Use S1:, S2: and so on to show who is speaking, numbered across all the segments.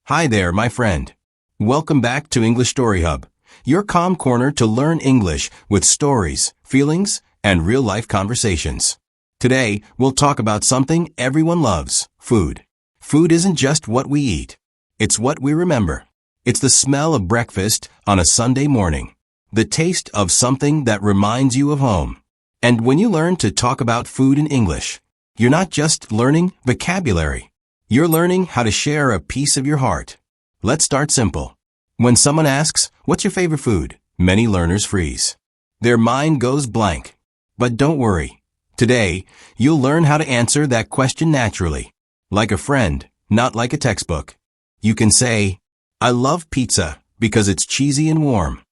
S1: Hi there, my friend. Welcome back to EnglishStoryHub, your calm corner to learn English with stories, feelings, and real-life conversations. Today, we'll talk about something everyone loves, food. Food isn't just what we eat. It's what we remember. It's the smell of breakfast on a Sunday morning, the taste of something that reminds you of home. And when you learn to talk about food in English, you're not just learning vocabulary. You're learning how to share a piece of your heart. Let's start simple. When someone asks, "What's your favorite food?" many learners freeze. Their mind goes blank. But don't worry. Today, you'll learn how to answer that question naturally, like a friend, not like a textbook. You can say, "I love pizza because it's cheesy and warm."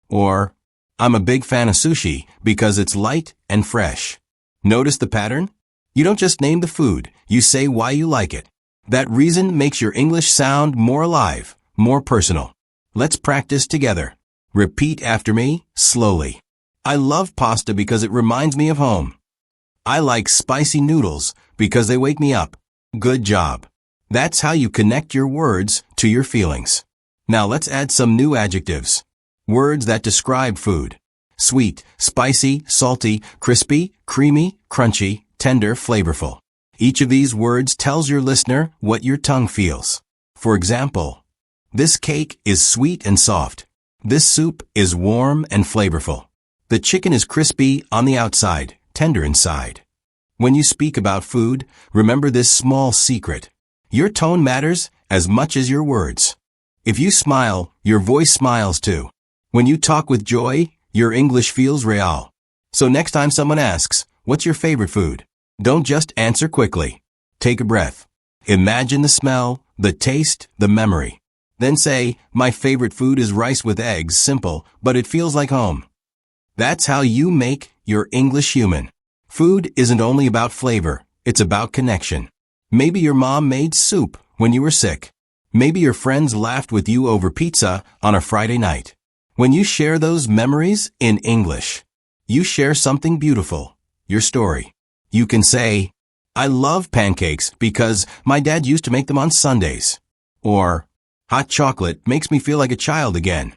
S1: Or, "I'm a big fan of sushi because it's light and fresh." Notice the pattern? You don't just name the food, you say why you like it. That reason makes your English sound more alive, more personal. Let's practice together. Repeat after me, slowly. I love pasta because it reminds me of home. I like spicy noodles because they wake me up. Good job. That's how you connect your words to your feelings. Now let's add some new adjectives. Words that describe food. Sweet, spicy, salty, crispy, creamy, crunchy, tender, flavorful. Each of these words tells your listener what your tongue feels. For example, this cake is sweet and soft. This soup is warm and flavorful. The chicken is crispy on the outside, tender inside. When you speak about food, remember this small secret. Your tone matters as much as your words. If you smile, your voice smiles too. When you talk with joy, your English feels real. So next time someone asks, "What's your favorite food?" don't just answer quickly. Take a breath. Imagine the smell, the taste, the memory. Then say, "My favorite food is rice with eggs, simple, but it feels like home." That's how you make your English human. Food isn't only about flavor, it's about connection. Maybe your mom made soup when you were sick. Maybe your friends laughed with you over pizza on a Friday night. When you share those memories in English, you share something beautiful, your story. You can say, "I love pancakes because my dad used to make them on Sundays." Or, "Hot chocolate makes me feel like a child again."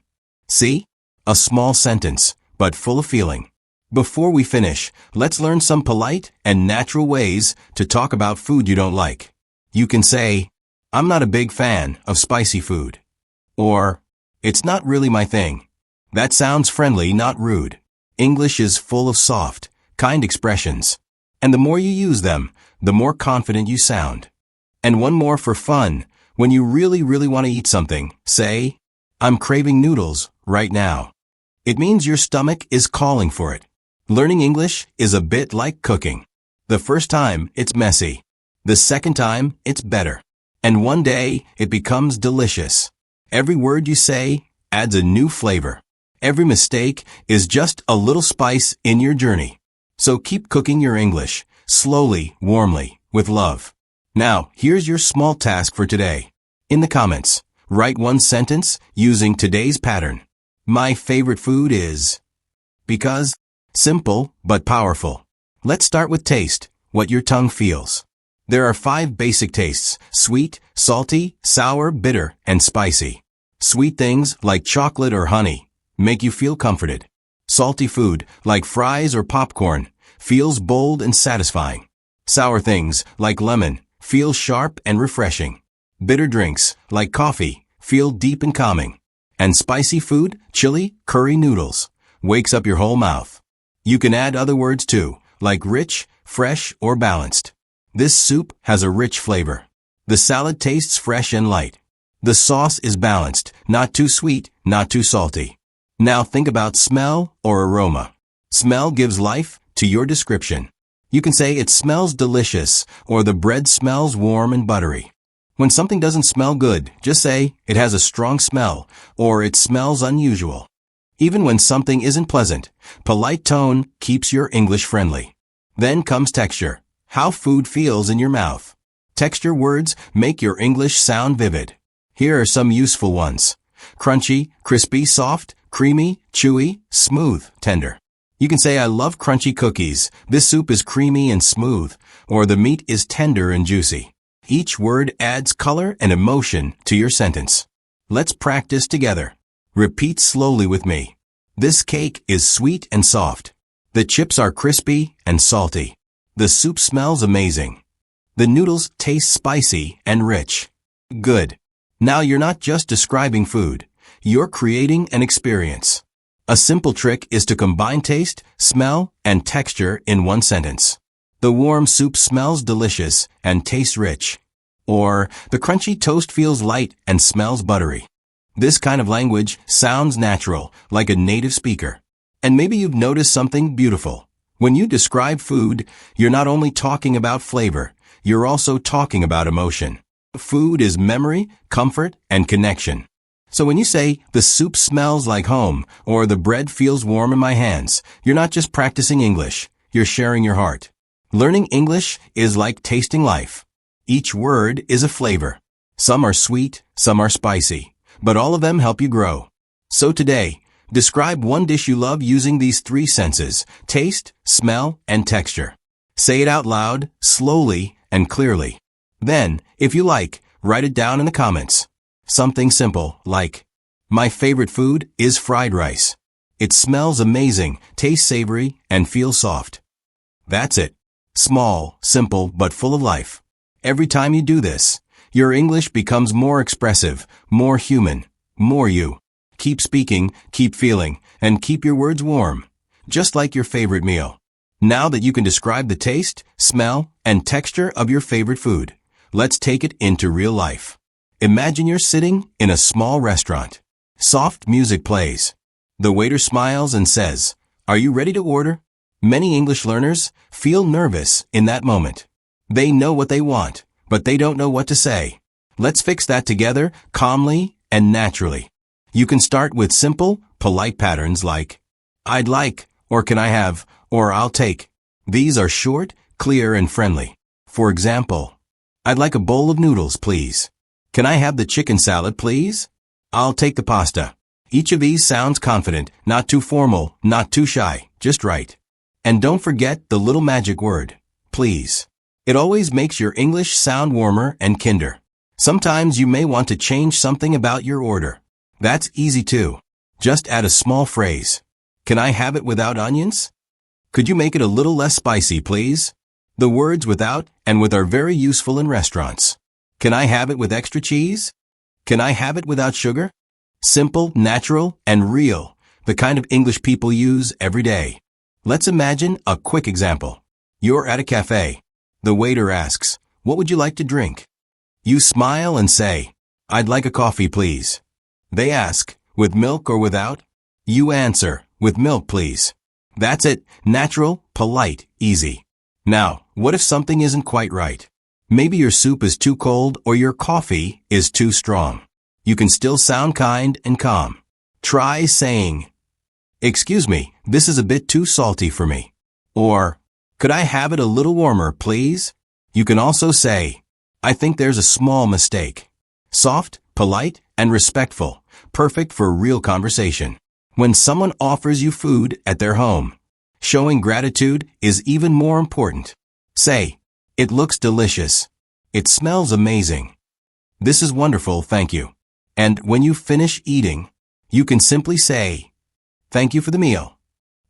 S1: See? A small sentence, but full of feeling. Before we finish, let's learn some polite and natural ways to talk about food you don't like. You can say, "I'm not a big fan of spicy food." Or, "It's not really my thing." That sounds friendly, not rude. English is full of soft, kind expressions. And the more you use them, the more confident you sound. And one more for fun. When you really want to eat something, say, "I'm craving noodles right now." It means your stomach is calling for it. Learning English is a bit like cooking. The first time, it's messy. The second time, it's better. And one day, it becomes delicious. Every word you say adds a new flavor. Every mistake is just a little spice in your journey. So keep cooking your English, slowly, warmly, with love. Now, here's your small task for today. In the comments, write one sentence using today's pattern. My favorite food is... Because... Simple, but powerful. Let's start with taste, what your tongue feels. There are 5 basic tastes: sweet, salty, sour, bitter, and spicy. Sweet things, like chocolate or honey, make you feel comforted. Salty food, like fries or popcorn, feels bold and satisfying. Sour things, like lemon, feel sharp and refreshing. Bitter drinks, like coffee, feel deep and calming. And spicy food, chili, curry noodles, wakes up your whole mouth. You can add other words too, like rich, fresh, or balanced. This soup has a rich flavor. The salad tastes fresh and light. The sauce is balanced, not too sweet, not too salty. Now think about smell or aroma. Smell gives life to your description. You can say it smells delicious, or the bread smells warm and buttery. When something doesn't smell good, just say it has a strong smell, or it smells unusual. Even when something isn't pleasant, polite tone keeps your English friendly. Then comes texture, how food feels in your mouth. Texture words make your English sound vivid. Here are some useful ones. Crunchy, crispy, soft, creamy, chewy, smooth, tender. You can say, "I love crunchy cookies. This soup is creamy and smooth," or "The meat is tender and juicy." Each word adds color and emotion to your sentence. Let's practice together. Repeat slowly with me. This cake is sweet and soft. The chips are crispy and salty. The soup smells amazing. The noodles taste spicy and rich. Good. Now you're not just describing food. You're creating an experience. A simple trick is to combine taste, smell, and texture in one sentence. The warm soup smells delicious and tastes rich. Or, the crunchy toast feels light and smells buttery. This kind of language sounds natural, like a native speaker. And maybe you've noticed something beautiful. When you describe food, you're not only talking about flavor, you're also talking about emotion. Food is memory, comfort, and connection. So when you say, the soup smells like home, or the bread feels warm in my hands, you're not just practicing English, you're sharing your heart. Learning English is like tasting life. Each word is a flavor. Some are sweet, some are spicy, but all of them help you grow. So today, describe one dish you love using these three senses: taste, smell, and texture. Say it out loud, slowly, and clearly. Then, if you like, write it down in the comments. Something simple, like, my favorite food is fried rice. It smells amazing, tastes savory, and feels soft. That's it. Small, simple, but full of life. Every time you do this, your English becomes more expressive, more human, more you. Keep speaking, keep feeling, and keep your words warm, just like your favorite meal. Now that you can describe the taste, smell, and texture of your favorite food, let's take it into real life. Imagine you're sitting in a small restaurant. Soft music plays. The waiter smiles and says, "Are you ready to order?" Many English learners feel nervous in that moment. They know what they want, but they don't know what to say. Let's fix that together, calmly and naturally. You can start with simple, polite patterns like, I'd like, or can I have, or I'll take. These are short, clear, and friendly. For example, I'd like a bowl of noodles, please. Can I have the chicken salad, please? I'll take the pasta. Each of these sounds confident, not too formal, not too shy, just right. And don't forget the little magic word, please. It always makes your English sound warmer and kinder. Sometimes you may want to change something about your order. That's easy too. Just add a small phrase. Can I have it without onions? Could you make it a little less spicy, please? The words without and with are very useful in restaurants. Can I have it with extra cheese? Can I have it without sugar? Simple, natural, and real, the kind of English people use every day. Let's imagine a quick example. You're at a cafe. The waiter asks, what would you like to drink? You smile and say, I'd like a coffee, please. They ask, with milk or without? You answer, with milk, please. That's it, natural, polite, easy. Now, what if something isn't quite right? Maybe your soup is too cold or your coffee is too strong. You can still sound kind and calm. Try saying, excuse me, this is a bit too salty for me. Or, could I have it a little warmer, please? You can also say, I think there's a small mistake. Soft, polite, and respectful, perfect for real conversation. When someone offers you food at their home, showing gratitude is even more important. Say, it looks delicious. It smells amazing. This is wonderful, thank you. And when you finish eating, you can simply say, thank you for the meal.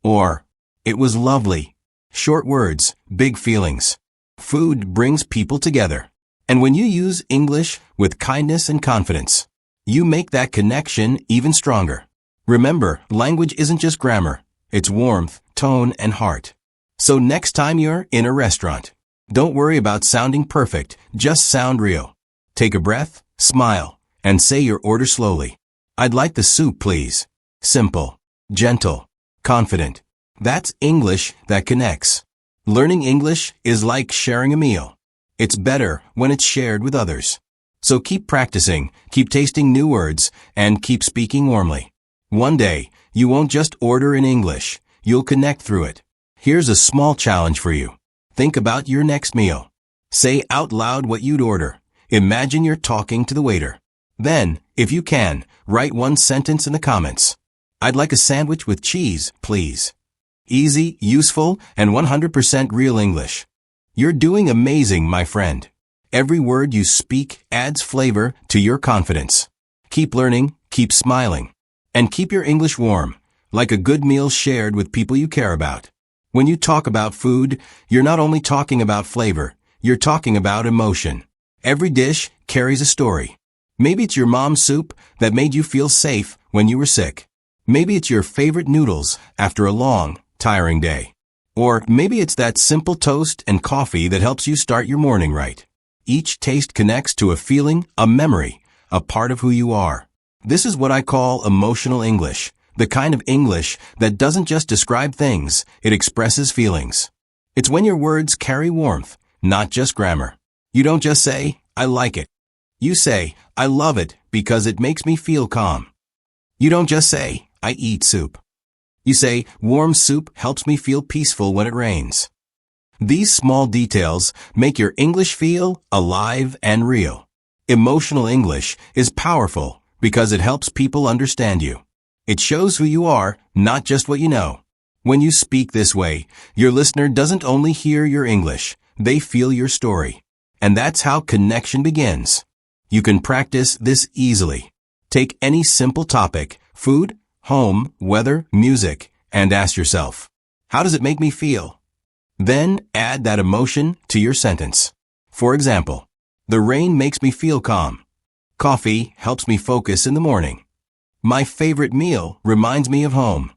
S1: Or, it was lovely. Short words, big feelings. Food brings people together. And when you use English with kindness and confidence, you make that connection even stronger. Remember, language isn't just grammar. It's warmth, tone, and heart. So next time you're in a restaurant, don't worry about sounding perfect, just sound real. Take a breath, smile, and say your order slowly. I'd like the soup, please. Simple, gentle, confident. That's English that connects. Learning English is like sharing a meal. It's better when it's shared with others. So keep practicing, keep tasting new words, and keep speaking warmly. One day, you won't just order in English, you'll connect through it. Here's a small challenge for you. Think about your next meal. Say out loud what you'd order. Imagine you're talking to the waiter. Then, if you can, write one sentence in the comments. I'd like a sandwich with cheese, please. Easy, useful, and 100% real English. You're doing amazing, my friend. Every word you speak adds flavor to your confidence. Keep learning, keep smiling, and keep your English warm, like a good meal shared with people you care about. When you talk about food, you're not only talking about flavor, you're talking about emotion. Every dish carries a story. Maybe it's your mom's soup that made you feel safe when you were sick. Maybe it's your favorite noodles after a long, tiring day. Or maybe it's that simple toast and coffee that helps you start your morning right. Each taste connects to a feeling, a memory, a part of who you are. This is what I call emotional English, the kind of English that doesn't just describe things, it expresses feelings. It's when your words carry warmth, not just grammar. You don't just say, I like it. You say, I love it because it makes me feel calm. You don't just say, I eat soup. You say, warm soup helps me feel peaceful when it rains. These small details make your English feel alive and real. Emotional English is powerful because it helps people understand you. It shows who you are, not just what you know. When you speak this way, your listener doesn't only hear your English, they feel your story. And that's how connection begins. You can practice this easily. Take any simple topic, food, home, weather, music, and ask yourself, how does it make me feel? Then add that emotion to your sentence. For example, the rain makes me feel calm. Coffee helps me focus in the morning. My favorite meal reminds me of home.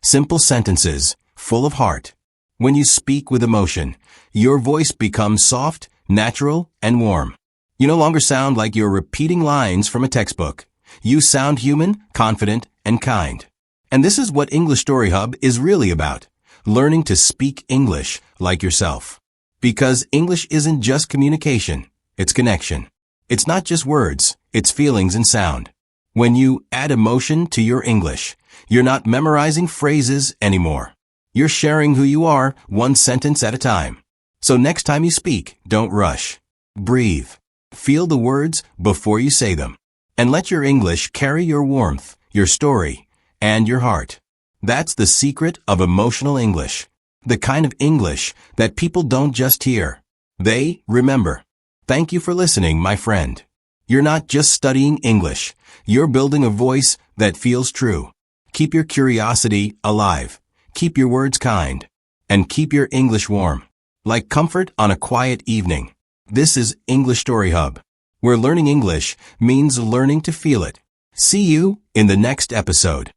S1: Simple sentences, full of heart. When you speak with emotion, your voice becomes soft, natural, and warm. You no longer sound like you're repeating lines from a textbook. You sound human, confident, and kind. And this is what English Story Hub is really about, learning to speak English like yourself. Because English isn't just communication, it's connection. It's not just words, it's feelings and sound. When you add emotion to your English, you're not memorizing phrases anymore. You're sharing who you are, one sentence at a time. So next time you speak, don't rush. Breathe. Feel the words before you say them. And let your English carry your warmth, your story, and your heart. That's the secret of emotional English. The kind of English that people don't just hear. They remember. Thank you for listening, my friend. You're not just studying English. You're building a voice that feels true. Keep your curiosity alive. Keep your words kind. And keep your English warm. Like comfort on a quiet evening. This is English Story Hub, where learning English means learning to feel it. See you in the next episode.